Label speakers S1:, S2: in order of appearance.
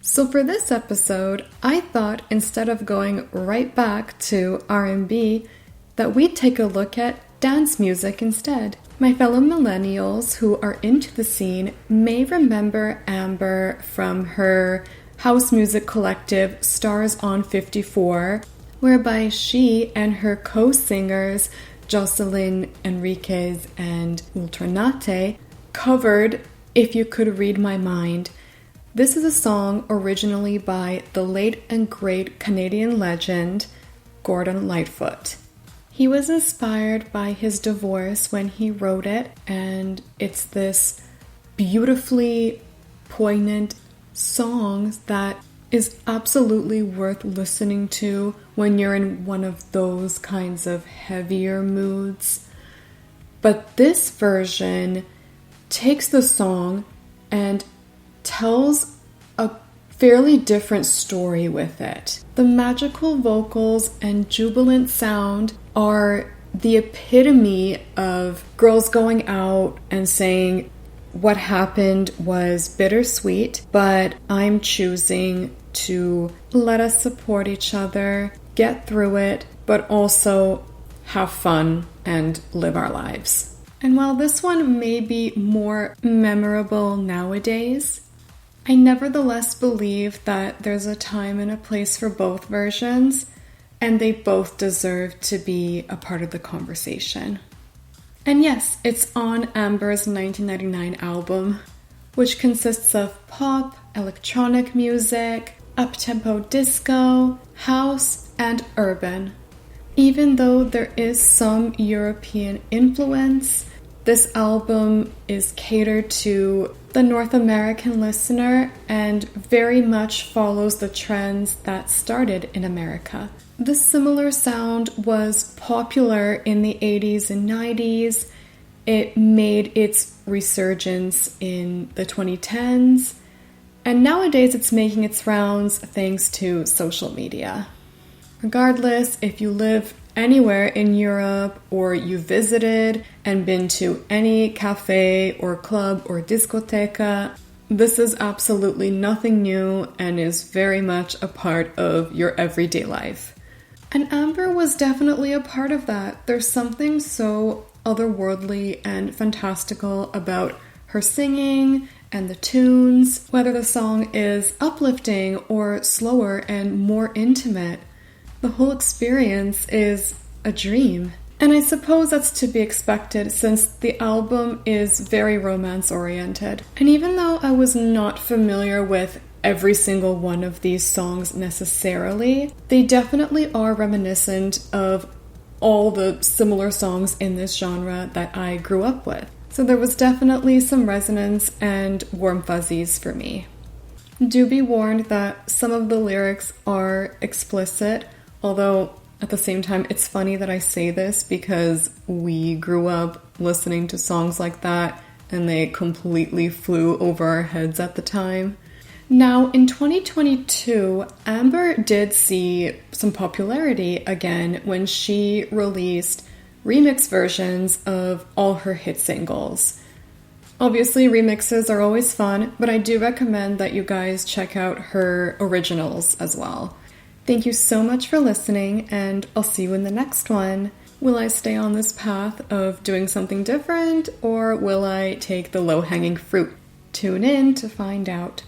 S1: So for this episode, I thought instead of going right back to R&B, that we'd take a look at dance music instead. My fellow millennials who are into the scene may remember Amber from her house music collective Stars on 54, whereby she and her co-singers Jocelyn Enriquez and Ultranate covered If You Could Read My Mind. This is a song originally by the late and great Canadian legend Gordon Lightfoot. He was inspired by his divorce when he wrote it, and it's this beautifully poignant song that is absolutely worth listening to when you're in one of those kinds of heavier moods. But this version takes the song and tells a fairly different story with it. The magical vocals and jubilant sound are the epitome of girls going out and saying what happened was bittersweet, but I'm choosing to let us support each other, get through it, but also have fun and live our lives. And while this one may be more memorable nowadays, I nevertheless believe that there's a time and a place for both versions, and they both deserve to be a part of the conversation. And yes, it's on Amber's 1999 album, which consists of pop, electronic music, up-tempo disco, house, and urban. Even though there is some European influence, this album is catered to the North American listener and very much follows the trends that started in America. The similar sound was popular in the 80s and 90s. It made its resurgence in the 2010s. And nowadays it's making its rounds thanks to social media. Regardless, if you live anywhere in Europe or you visited and been to any cafe or club or discoteca, this is absolutely nothing new and is very much a part of your everyday life. And Amber was definitely a part of that. There's something so otherworldly and fantastical about her singing and the tunes, whether the song is uplifting or slower and more intimate. The whole experience is a dream. And I suppose that's to be expected since the album is very romance-oriented. And even though I was not familiar with every single one of these songs necessarily, they definitely are reminiscent of all the similar songs in this genre that I grew up with. So there was definitely some resonance and warm fuzzies for me. Do be warned that some of the lyrics are explicit, although at the same time it's funny that I say this because we grew up listening to songs like that and they completely flew over our heads at the time. Now, in 2022, Amber did see some popularity again when she released remix versions of all her hit singles. Obviously, remixes are always fun, but I do recommend that you guys check out her originals as well. Thank you so much for listening, and I'll see you in the next one. Will I stay on this path of doing something different, or will I take the low-hanging fruit? Tune in to find out.